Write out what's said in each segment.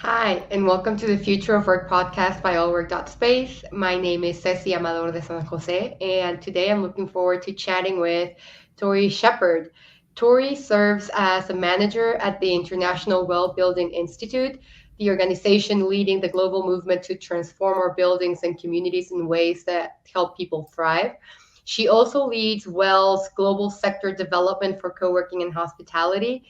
Hi, and welcome to the Future of Work podcast by Allwork.Space. My name is Ceci Amador de San Jose, and today I'm looking forward to chatting with Tori Shepherd. Tori serves as a manager at the International Well Building Institute, the organization leading the global movement to transform our buildings and communities in ways that help people thrive. She also leads Well's global sector development for co-working and hospitality.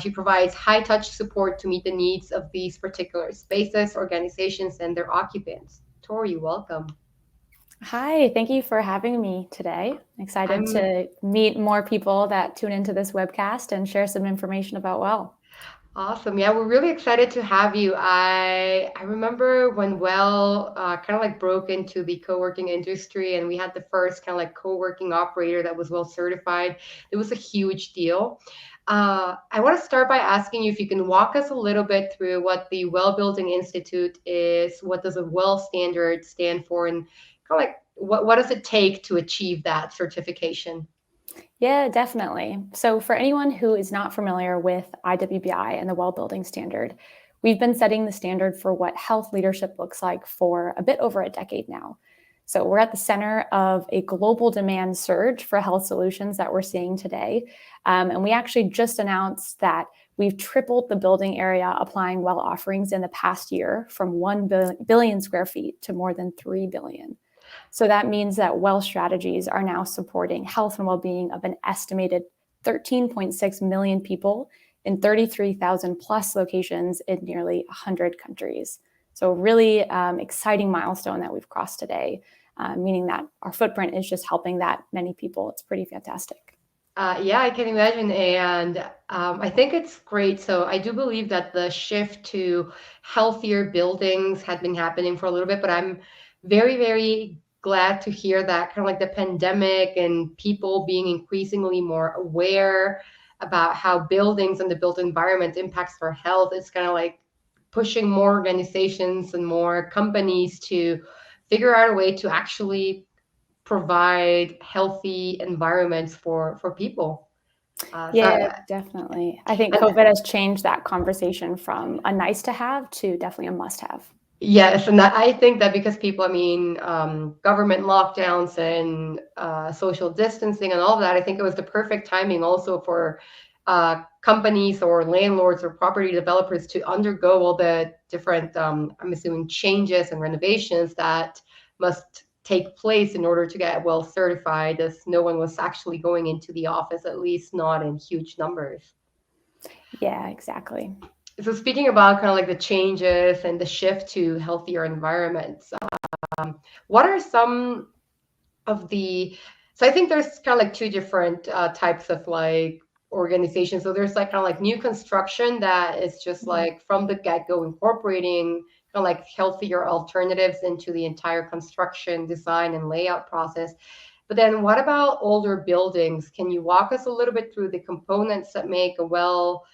She provides high touch support to meet the needs of these particular spaces, organizations, and their occupants. Tori, welcome. Hi, thank you for having me today. Excited I'm to meet more people that tune into this webcast and share some information about Well. awesome. Yeah, we're really excited to have you. I remember when Well kind of like broke into the co-working industry, and we had the first kind of like co-working operator that was well certified. It was a huge deal. I want to start by asking you if you can walk us a little bit through what the Well Building Institute is. What does a Well standard stand for, and kind of like what does it take to achieve that certification? Yeah, definitely. So, for anyone who is not familiar with IWBI and the Well Building Standard, we've been setting the standard for what health leadership looks like for a bit over a decade now. So, we're at the center of a global demand surge for health solutions that we're seeing today. And we actually just announced that we've tripled the building area applying Well offerings in the past year from 1 billion square feet to more than 3 billion. So that means that Well strategies are now supporting health and well-being of an estimated 13.6 million people in 33,000 plus locations in nearly 100 countries. So really exciting milestone that we've crossed today, meaning that our footprint is just helping that many people. It's pretty fantastic. Yeah, I can imagine. And I think it's great. So I do believe that the shift to healthier buildings had been happening for a little bit, but I'm very, very glad to hear that kind of like the pandemic and people being increasingly more aware about how buildings and the built environment impacts our health. It's kind of like pushing more organizations and more companies to figure out a way to actually provide healthy environments for people. Yeah, definitely. I think And COVID has changed that conversation from a nice to have to definitely a must have. yes, and I think that because people, I mean, government lockdowns and social distancing and all of that, I think it was the perfect timing also for companies or landlords or property developers to undergo all the different, I'm assuming, changes and renovations that must take place in order to get well certified, as no one was actually going into the office, at least not in huge numbers. Yeah, exactly. So speaking about kind of like the changes and the shift to healthier environments, what are some of the, so I think there's kind of like two different types of like organizations. So there's like kind of like new construction that is just Mhm. like from the get-go incorporating kind of like healthier alternatives into the entire construction design and layout process. But then what about older buildings? Can you walk us a little bit through the components that make a well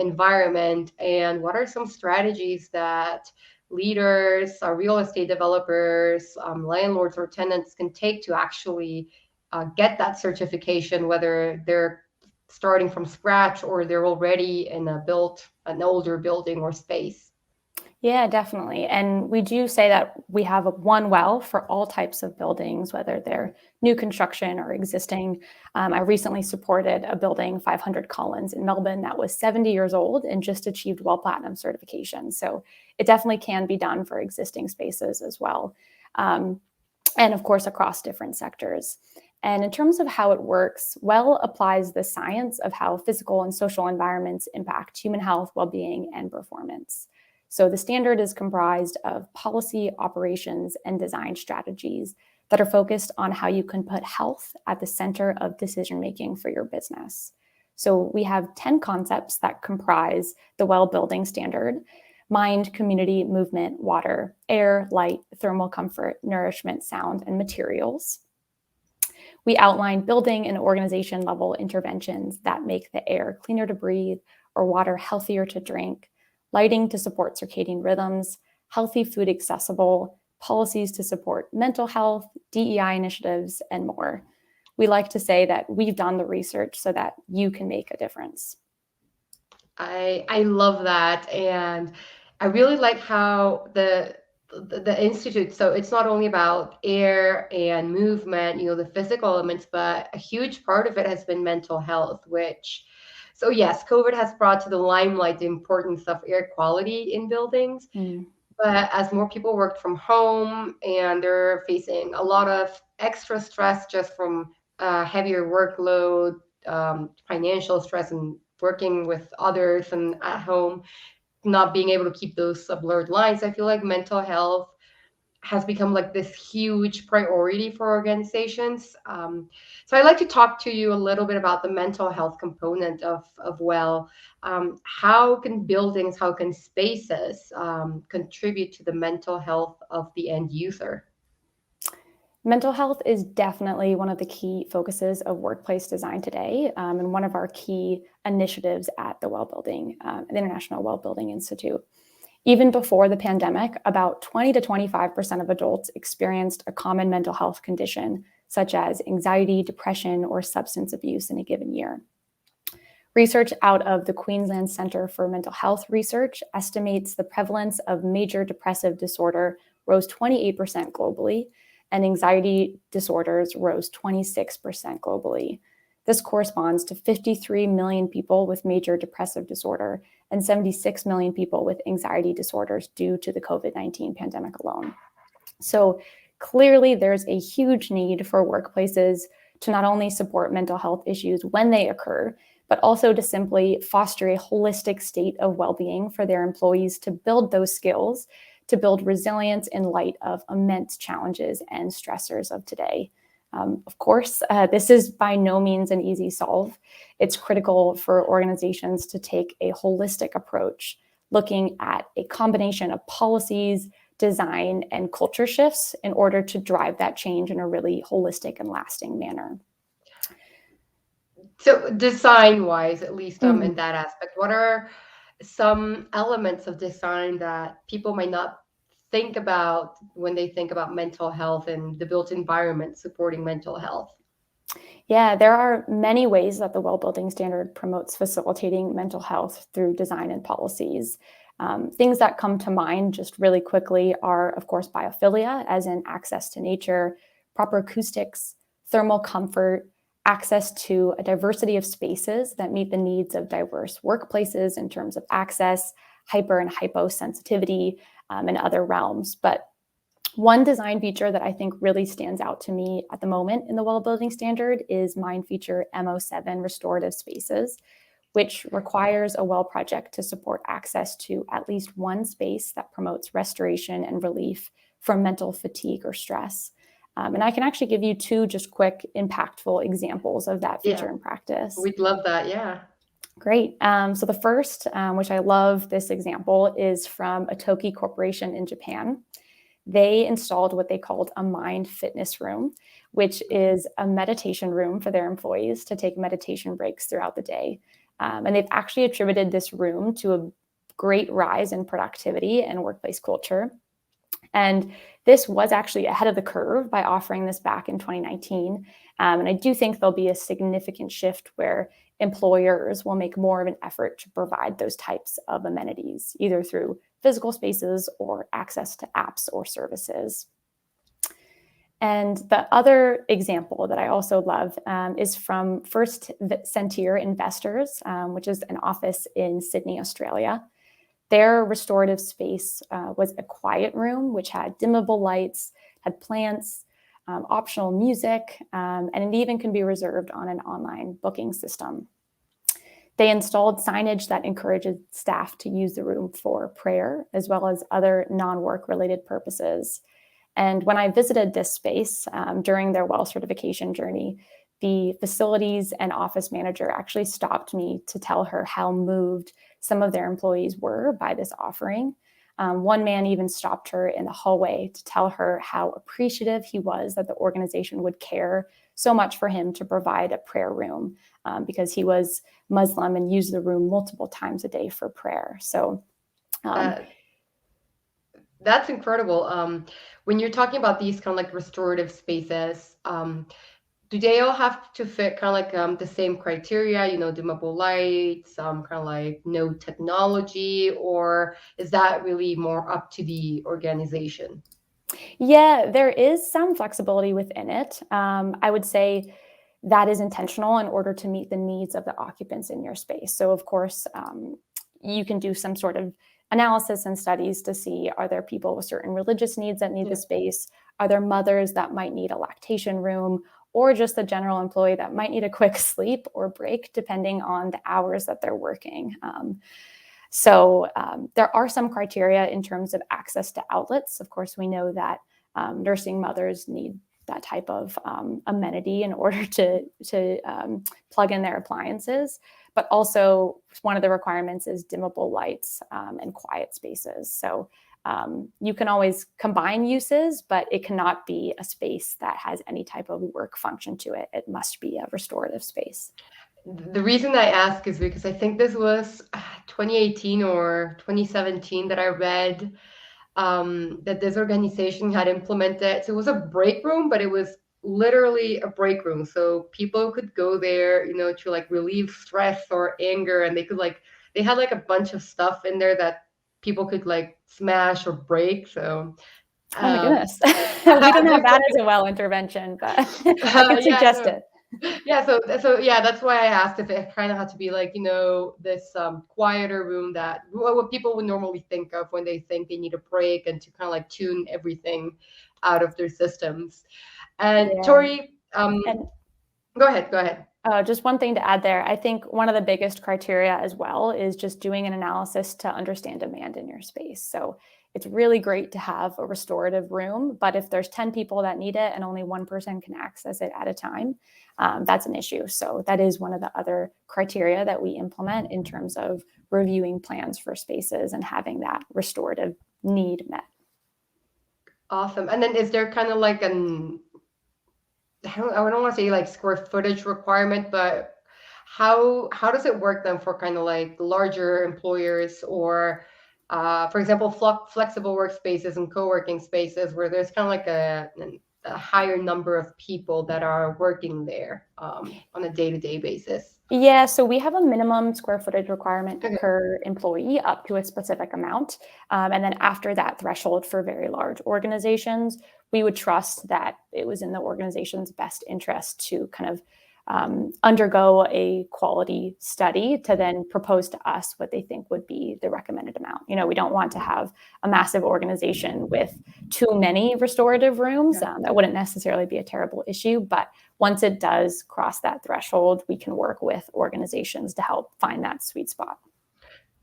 environment, and what are some strategies that leaders, real estate developers, landlords, or tenants can take to actually get that certification, whether they're starting from scratch or they're already in a built an older building or space? Yeah, definitely. And we do say that we have one well for all types of buildings, whether they're new construction or existing. I recently supported a building, 500 Collins in Melbourne, that was 70 years old and just achieved Well Platinum certification. So it definitely can be done for existing spaces as well. Um, and of course, across different sectors. And in terms of how it works, Well applies the science of how physical and social environments impact human health, well being, and performance. So the standard is comprised of policy, operations, and design strategies that are focused on how you can put health at the center of decision making for your business. So we have 10 concepts that comprise the Well Building Standard: mind, community, movement, water, air, light, thermal comfort, nourishment, sound, and materials. We outline building and organization level interventions that make the air cleaner to breathe or water healthier to drink, lighting to support circadian rhythms, healthy food accessible, policies to support mental health, DEI initiatives, and more. We like to say that we've done the research so that you can make a difference. I love that. And I really like how the institute, so it's not only about air and movement, the physical elements, but a huge part of it has been mental health, which, so yes, COVID has brought to the limelight the importance of air quality in buildings. But as more people work from home and they're facing a lot of extra stress just from heavier workload, financial stress, and working with others and at home, not being able to keep those blurred lines, I feel like mental health has become like this huge priority for organizations. So I'd like to talk to you a little bit about the mental health component of well. How can buildings, how can spaces contribute to the mental health of the end user? Mental health is definitely one of the key focuses of workplace design today, and one of our key initiatives at the the International Well Building Institute. Even before the pandemic, about 20 to 25% of adults experienced a common mental health condition, such as anxiety, depression, or substance abuse in a given year. Research out of the Queensland Centre for Mental Health Research estimates the prevalence of major depressive disorder rose 28% globally, and anxiety disorders rose 26% globally. This corresponds to 53 million people with major depressive disorder and 76 million people with anxiety disorders due to the COVID-19 pandemic alone. So clearly, there's a huge need for workplaces to not only support mental health issues when they occur, but also to simply foster a holistic state of well-being for their employees to build those skills, to build resilience in light of immense challenges and stressors of today. Of course, this is by no means an easy solve. It's critical for organizations to take a holistic approach, looking at a combination of policies, design, and culture shifts in order to drive that change in a really holistic and lasting manner. So design wise, at least in that aspect, what are some elements of design that people might not think about when they think about mental health and the built environment supporting mental health? Yeah, there are many ways that the Well Building Standard promotes facilitating mental health through design and policies. Things that come to mind just really quickly are, of course, biophilia, as in access to nature, proper acoustics, thermal comfort, access to a diversity of spaces that meet the needs of diverse workplaces in terms of access, hyper and hyposensitivity, and other realms. But one design feature that I think really stands out to me at the moment in the Well Building Standard is mine feature Mo7 Restorative Spaces, which requires a well project to support access to at least one space that promotes restoration and relief from mental fatigue or stress. And I can actually give you two just quick, impactful examples of that feature Yeah, in practice. we'd love that. Yeah. Great. So the first, which I love this example, is from Atoki Corporation in Japan. They installed what they called a mind fitness room, which is a meditation room for their employees to take meditation breaks throughout the day. And they've actually attributed this room to a great rise in productivity and workplace culture. And this was actually ahead of the curve by offering this back in 2019. And I do think there'll be a significant shift where employers will make more of an effort to provide those types of amenities, either through physical spaces or access to apps or services. And the other example that I also love is from First Sentier Investors, which is an office in Sydney, Australia. Their restorative space was a quiet room, which had dimmable lights, had plants, optional music, and it even can be reserved on an online booking system. They installed signage that encourages staff to use the room for prayer, as well as other non-work related purposes. And when I visited this space during their WELL certification journey, the facilities and office manager actually stopped me to tell her how moved some of their employees were by this offering. One man even stopped her in the hallway to tell her how appreciative he was that the organization would care so much for him to provide a prayer room, because he was Muslim and used the room multiple times a day for prayer. So that's incredible. When you're talking about these kind of like restorative spaces, do they all have to fit kind of like the same criteria, dimmable lights, kind of like no technology, or is that really more up to the organization? Yeah, there is some flexibility within it. I would say that is intentional in order to meet the needs of the occupants in your space. So, of course, you can do some sort of analysis and studies to see, are there people with certain religious needs that need the space? Are there mothers that might need a lactation room, or just the general employee that might need a quick sleep or break, depending on the hours that they're working? There are some criteria in terms of access to outlets. Of course, we know that nursing mothers need that type of amenity in order to plug in their appliances. But also, one of the requirements is dimmable lights and quiet spaces. So you can always combine uses, but it cannot be a space that has any type of work function to it. It must be a restorative space. The reason I ask is because I think this was 2018 or 2017 that I read that this organization had implemented. So it was a break room, but it was literally a break room. So people could go there, to like relieve stress or anger, and they had like a bunch of stuff in there that people could like smash or break. So Oh my um, goodness. We don't have just that as a well intervention, but I could yeah, suggest so it. so yeah, that's why I asked if it kind of had to be like, this quieter room that what people would normally think of when they think they need a break and to kind of like tune everything out of their systems. And Yeah. Tori, And go ahead, go ahead. just one thing to add there. I think one of the biggest criteria as well is just doing an analysis to understand demand in your space. So it's really great to have a restorative room, but if there's 10 people that need it and only one person can access it at a time, that's an issue. So that is one of the other criteria that we implement in terms of reviewing plans for spaces and having that restorative need met. Awesome. And then is there kind of like I don't want to say like square footage requirement, but how does it work then for kind of like larger employers or for example flexible workspaces and co-working spaces where there's kind of like a higher number of people that are working there on a day-to-day basis? Yeah, so we have a minimum square footage requirement Okay. per employee up to a specific amount. And then after that threshold for very large organizations, we would trust that it was in the organization's best interest to kind of undergo a quality study to then propose to us what they think would be the recommended amount. We don't want to have a massive organization with too many restorative rooms. Yeah. That wouldn't necessarily be a terrible issue, but once it does cross that threshold, we can work with organizations to help find that sweet spot.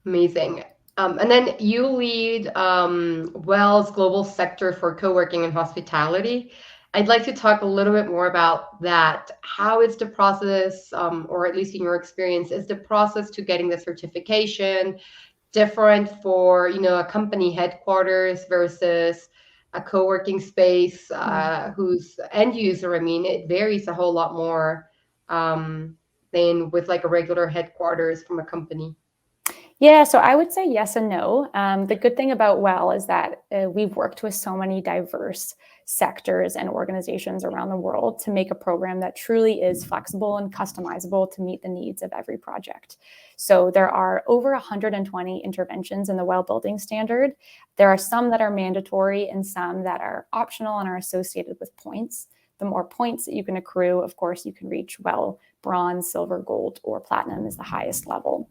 Amazing. And then you lead Wells Global Sector for Co-working and Hospitality. I'd like to talk a little bit more about that. How is the process, or at least in your experience, is the process to getting the certification different for, a company headquarters versus a co-working space whose end user? I mean, it varies a whole lot more than with like a regular headquarters from a company. Yeah, so I would say yes and no. The good thing about Well is that we've worked with so many diverse sectors and organizations around the world to make a program that truly is flexible and customizable to meet the needs of every project. So there are over 120 interventions in the Well Building Standard. There are some that are mandatory and some that are optional and are associated with points. The more points that you can accrue, of course, you can reach Well Bronze, Silver, Gold, or Platinum is the highest level.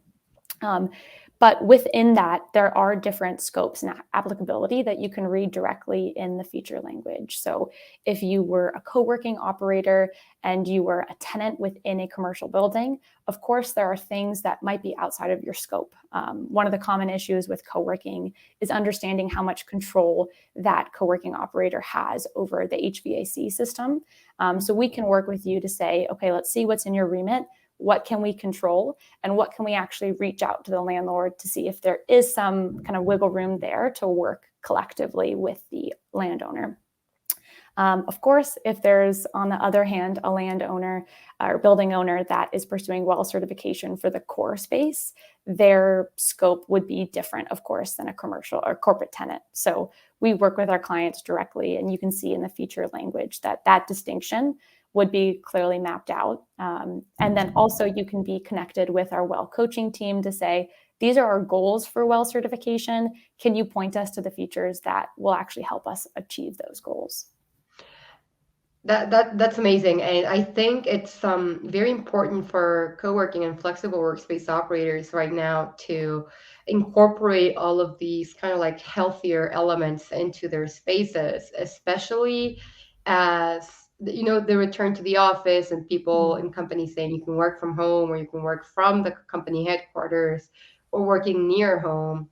But within that, there are different scopes and applicability that you can read directly in the feature language. So if you were a co-working operator and you were a tenant within a commercial building, of course, there are things that might be outside of your scope. One of the common issues with co-working is understanding how much control that co-working operator has over the HVAC system. So we can work with you to say, okay, let's see what's in your remit. What can we control and what can we actually reach out to the landlord to see if there is some kind of wiggle room there to work collectively with the landowner. Of course, if there's, on the other hand, a landowner or building owner that is pursuing WELL certification for the core space, their scope would be different, of course, than a commercial or corporate tenant. So we work with our clients directly, and you can see in the feature language that distinction would be clearly mapped out. And then also you can be connected with our WELL coaching team to say, these are our goals for WELL certification. Can you point us to the features that will actually help us achieve those goals? That's amazing, and I think it's very important for co-working and flexible workspace operators right now to incorporate all of these kind of like healthier elements into their spaces, especially as the return to the office and people in companies saying you can work from home or you can work from the company headquarters or working near home.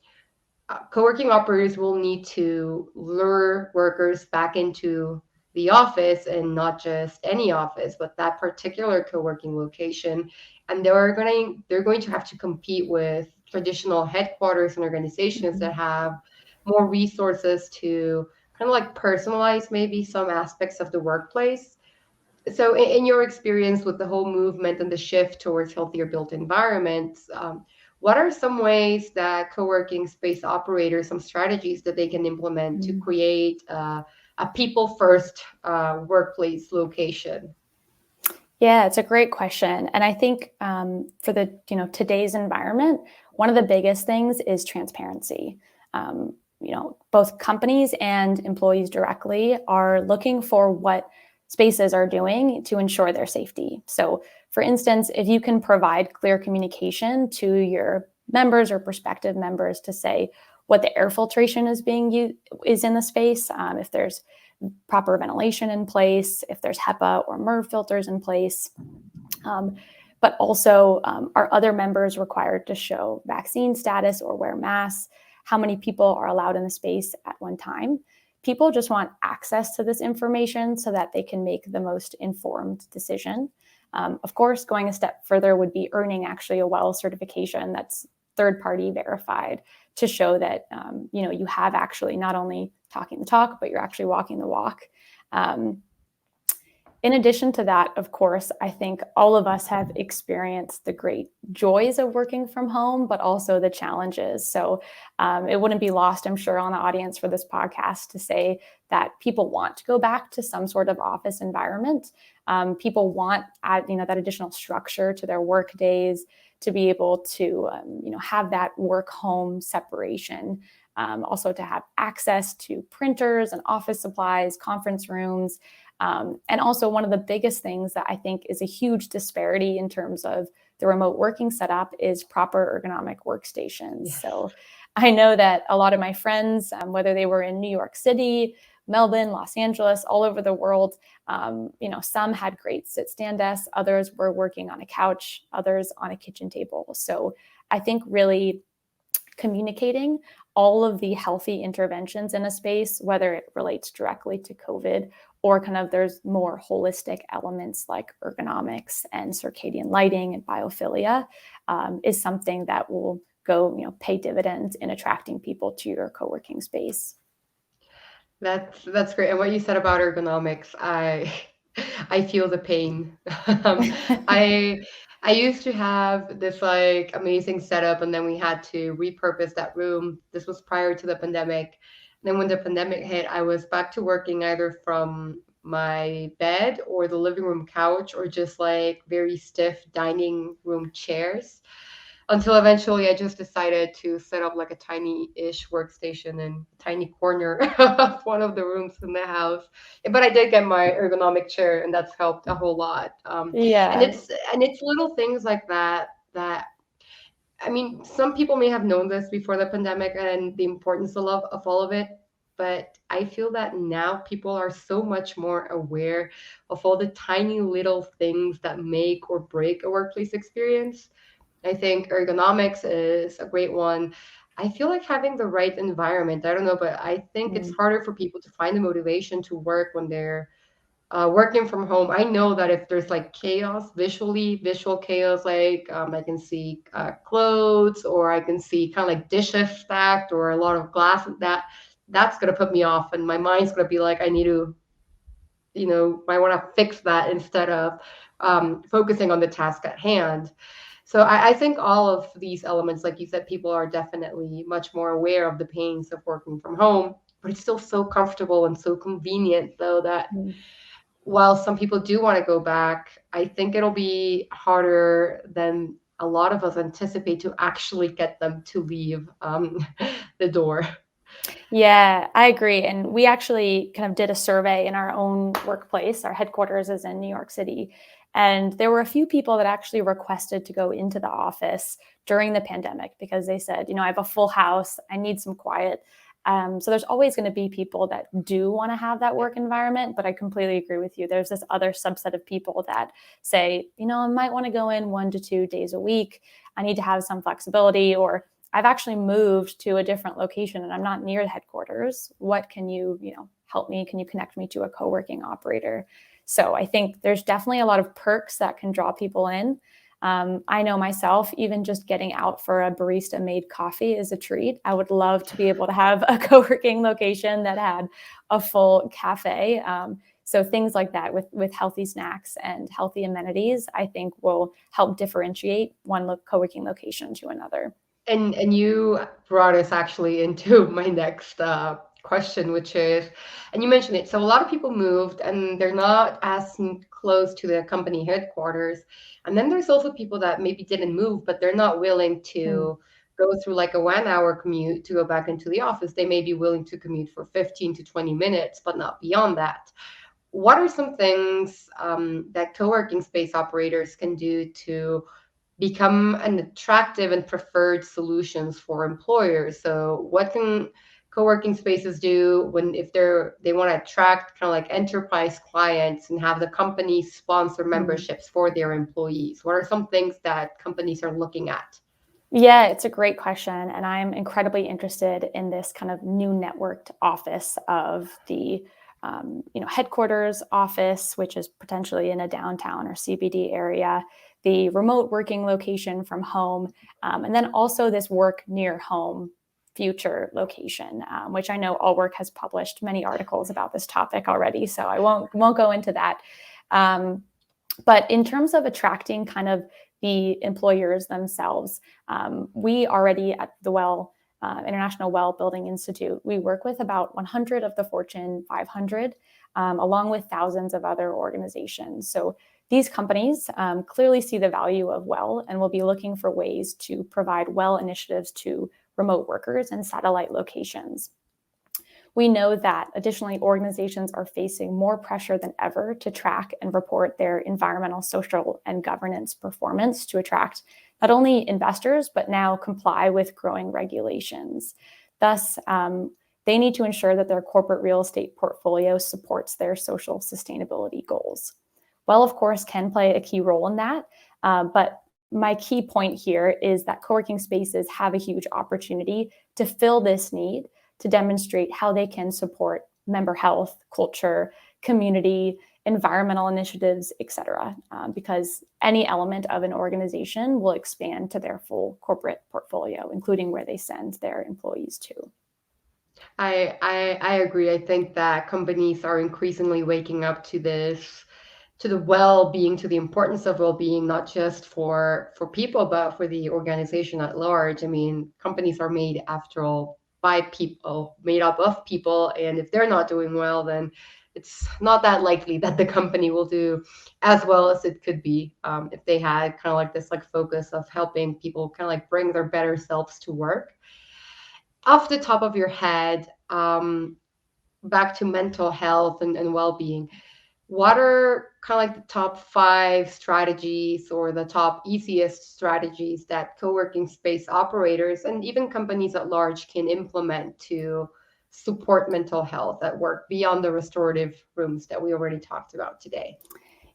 Co-working operators will need to lure workers back into the office, and not just any office, but that particular co-working location. And they're going to have to compete with traditional headquarters and organizations that have more resources to kind of like personalize maybe some aspects of the workplace. So, in your experience with the whole movement and the shift towards healthier built environments, what are some ways that co-working space operators, some strategies that they can implement to create a people-first workplace location? Yeah, it's a great question. And I think for the today's environment, one of the biggest things is transparency. Both companies and employees directly are looking for what spaces are doing to ensure their safety. So, for instance, if you can provide clear communication to your members or prospective members to say what the air filtration is is in the space, if there's proper ventilation in place, if there's HEPA or MERV filters in place. But also, are other members required to show vaccine status or wear masks? How many people are allowed in the space at one time? People just want access to this information so that they can make the most informed decision. Of course, going a step further would be earning actually a WELL certification that's third-party verified to show that you have actually not only talking the talk, but you're actually walking the walk. In addition to that, of course, I think all of us have experienced the great joys of working from home, but also the challenges. So it wouldn't be lost, I'm sure, on the audience for this podcast to say that people want to go back to some sort of office environment. People want that additional structure to their work days, to be able to have that work-home separation. Also to have access to printers and office supplies, conference rooms. And also one of the biggest things that I think is a huge disparity in terms of the remote working setup is proper ergonomic workstations. Yes. So I know that a lot of my friends, whether they were in New York City, Melbourne, Los Angeles, all over the world, some had great sit-stand desks, others were working on a couch, others on a kitchen table. So I think really communicating all of the healthy interventions in a space, whether it relates directly to COVID or kind of there's more holistic elements like ergonomics and circadian lighting and biophilia, is something that will go, pay dividends in attracting people to your co-working space. That's great. And what you said about ergonomics, I feel the pain. I used to have this like amazing setup, and then we had to repurpose that room. This was prior to the pandemic. Then when the pandemic hit, I was back to working either from my bed or the living room couch or just like very stiff dining room chairs, until eventually I just decided to set up like a tiny-ish workstation in a tiny corner of one of the rooms in the house. But I did get my ergonomic chair, and that's helped a whole lot. Yeah. And it's little things like that. I mean, some people may have known this before the pandemic and the importance of all of it, but I feel that now people are so much more aware of all the tiny little things that make or break a workplace experience. I think ergonomics is a great one. I feel like having the right environment. I don't know, but I think it's harder for people to find the motivation to work when they're working from home. I know that if there's like chaos, visual chaos, like I can see clothes, or I can see kind of like dishes stacked or a lot of glass, that's gonna put me off, and my mind's gonna be like, I need to, I want to fix that instead of focusing on the task at hand. So I think all of these elements, like you said, people are definitely much more aware of the pains of working from home, but it's still so comfortable and so convenient, though, that while some people do want to go back, I think it'll be harder than a lot of us anticipate to actually get them to leave the door. Yeah, I agree. And we actually kind of did a survey in our own workplace. Our headquarters is in New York City. And there were a few people that actually requested to go into the office during the pandemic because they said, I have a full house, I need some quiet. So there's always going to be people that do want to have that work environment, but I completely agree with you. There's this other subset of people that say, I might want to go in 1 to 2 days a week. I need to have some flexibility, or I've actually moved to a different location and I'm not near the headquarters. What can you, help me? Can you connect me to a co-working operator? So I think there's definitely a lot of perks that can draw people in. I know myself, even just getting out for a barista made coffee is a treat. I would love to be able to have a co-working location that had a full cafe. So things like that with healthy snacks and healthy amenities, I think will help differentiate one co-working location to another. And you brought us actually into my next question, which is, and you mentioned it. So a lot of people moved, and they're not as close to the company headquarters. And then there's also people that maybe didn't move, but they're not willing Mm. to go through like a 1 hour commute to go back into the office. They may be willing to commute for 15 to 20 minutes, but not beyond that. What are some things that co-working space operators can do to become an attractive and preferred solutions for employers? So what can co-working spaces do when if they want to attract kind of like enterprise clients and have the company sponsor Mm. memberships for their employees? What are some things that companies are looking at? Yeah, it's a great question. And I'm incredibly interested in this kind of new networked office of the headquarters office, which is potentially in a downtown or CBD area, the remote working location from home, and then also this work near home future location, which I know Allwork has published many articles about this topic already, so I won't go into that. But in terms of attracting kind of the employers themselves, we already at the International Well Building Institute, we work with about 100 of the Fortune 500, along with thousands of other organizations. So these companies clearly see the value of well and will be looking for ways to provide well initiatives to remote workers and satellite locations. We know that additionally, organizations are facing more pressure than ever to track and report their environmental, social, and governance performance to attract not only investors, but now comply with growing regulations. Thus, they need to ensure that their corporate real estate portfolio supports their social sustainability goals. Well, of course, can play a key role in that, but my key point here is that co-working spaces have a huge opportunity to fill this need, to demonstrate how they can support member health, culture, community, environmental initiatives, et cetera, because any element of an organization will expand to their full corporate portfolio, including where they send their employees to. I agree. I think that companies are increasingly waking up to this, to the well-being, to the importance of well-being, not just for people, but for the organization at large. I mean, companies are made after all by people, made up of people, and if they're not doing well, then it's not that likely that the company will do as well as it could be if they had kind of like this like focus of helping people kind of like bring their better selves to work. Off the top of your head, back to mental health and well-being, what are kind of like the top 5 strategies or the top easiest strategies that co-working space operators and even companies at large can implement to support mental health at work beyond the restorative rooms that we already talked about today?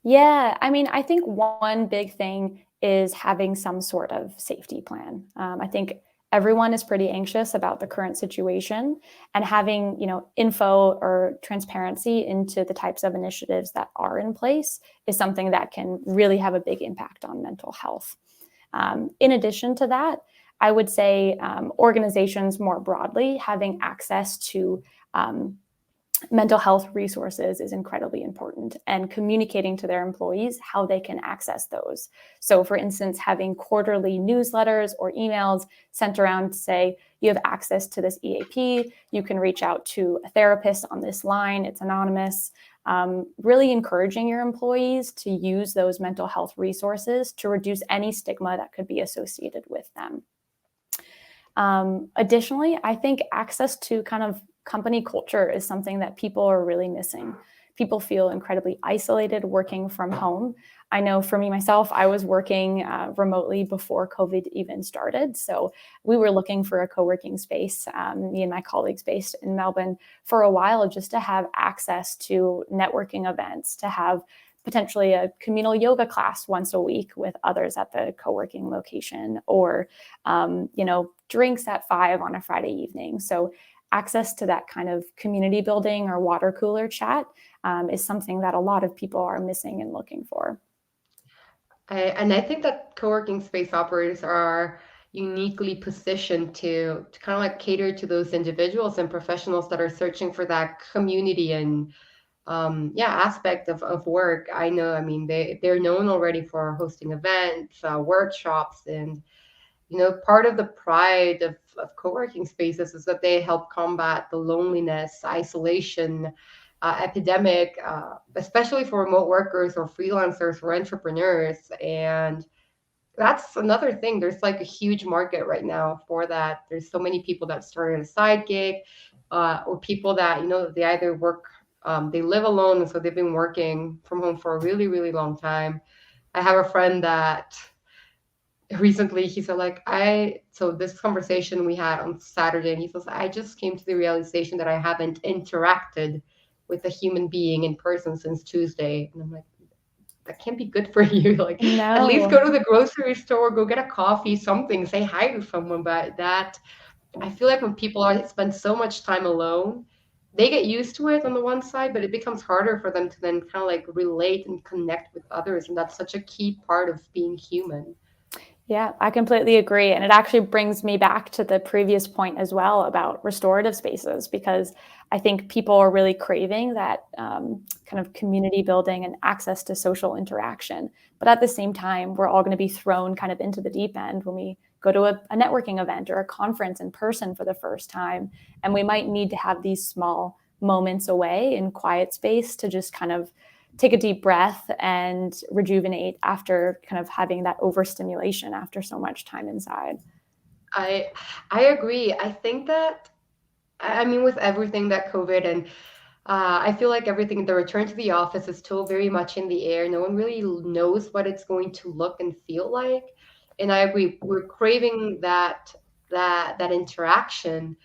Yeah, I mean, I think one big thing is having some sort of safety plan. I think everyone is pretty anxious about the current situation, and having info or transparency into the types of initiatives that are in place is something that can really have a big impact on mental health. In addition to that, I would say organizations more broadly having access to mental health resources is incredibly important, and communicating to their employees how they can access those. So for instance, having quarterly newsletters or emails sent around to say, you have access to this EAP, you can reach out to a therapist on this line, it's anonymous. Really encouraging your employees to use those mental health resources to reduce any stigma that could be associated with them. Additionally, I think access to kind of company culture is something that people are really missing. People feel incredibly isolated working from home. I know for me, myself, I was working remotely before COVID even started. So we were looking for a co-working space, me and my colleagues based in Melbourne, for a while, just to have access to networking events, to have potentially a communal yoga class once a week with others at the co-working location, or drinks at 5 on a Friday evening. So access to that kind of community building or water cooler chat is something that a lot of people are missing and looking for. And I think that co-working space operators are uniquely positioned to kind of like cater to those individuals and professionals that are searching for that community and aspect of work. I know, I mean, they're known already for hosting events, workshops, and part of the pride of co-working spaces is that they help combat the loneliness, isolation, epidemic, especially for remote workers or freelancers or entrepreneurs. And that's another thing. There's like a huge market right now for that. There's so many people that started a side gig, or people that, they either work, they live alone, and so they've been working from home for a really, really long time. I have a friend that recently he said, like, so this conversation we had on Saturday, and he says, I just came to the realization that I haven't interacted with a human being in person since Tuesday. And I'm like, that can't be good for you. Like, at least go to the grocery store, go get a coffee, something, say hi to someone. But that, I feel like when people spend so much time alone, they get used to it on the one side, but it becomes harder for them to then kind of like relate and connect with others. And that's such a key part of being human. Yeah, I completely agree. And it actually brings me back to the previous point as well about restorative spaces, because I think people are really craving that kind of community building and access to social interaction. But at the same time, we're all going to be thrown kind of into the deep end when we go to a networking event or a conference in person for the first time. And we might need to have these small moments away in quiet space to just kind of take a deep breath and rejuvenate after kind of having that overstimulation after so much time inside. I agree. I think that, I mean, with everything that COVID and I feel like everything, the return to the office is still very much in the air. No one really knows what it's going to look and feel like. And I agree, we're craving that interaction.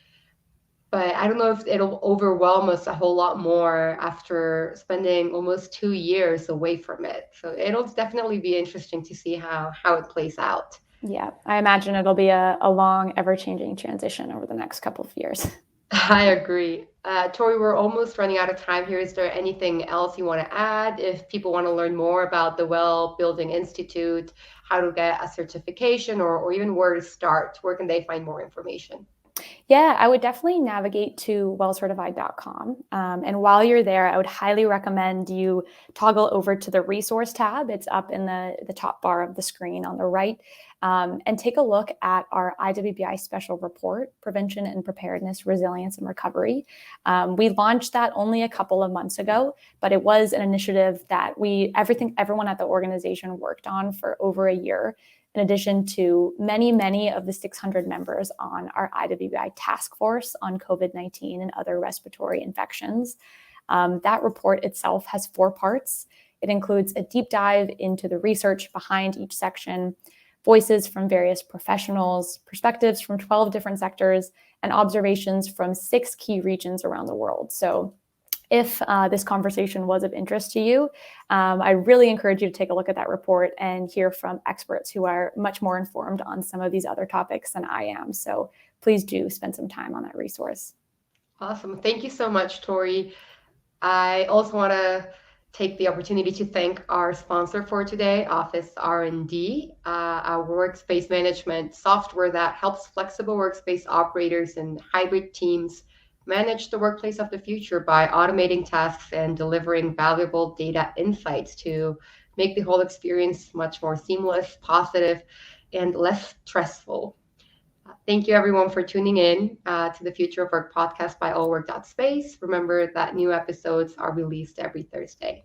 But I don't know if it'll overwhelm us a whole lot more after spending almost 2 years away from it. So it'll definitely be interesting to see how it plays out. Yeah, I imagine it'll be a long, ever-changing transition over the next couple of years. I agree. Tori, we're almost running out of time here. Is there anything else you want to add? If people want to learn more about the Well Building Institute, how to get a certification, or even where to start, where can they find more information? Yeah, I would definitely navigate to wellcertified.com. And while you're there, I would highly recommend you toggle over to the resource tab. It's up in the top bar of the screen on the right. And take a look at our IWBI special report, Prevention and Preparedness, Resilience and Recovery. We launched that only a couple of months ago, but it was an initiative that everyone at the organization worked on for over a year, in addition to many of the 600 members on our IWBI task force on COVID-19 and other respiratory infections. That report itself has 4 parts. It includes a deep dive into the research behind each section, voices from various professionals, perspectives from 12 different sectors, and observations from 6 key regions around the world. So if this conversation was of interest to you, I really encourage you to take a look at that report and hear from experts who are much more informed on some of these other topics than I am. So please do spend some time on that resource. Awesome. Thank you so much, Tori. I also want to take the opportunity to thank our sponsor for today, Office R&D, our workspace management software that helps flexible workspace operators and hybrid teams manage the workplace of the future by automating tasks and delivering valuable data insights to make the whole experience much more seamless, positive, and less stressful. Thank you, everyone, for tuning in to the Future of Work podcast by Allwork.Space. Remember that new episodes are released every Thursday.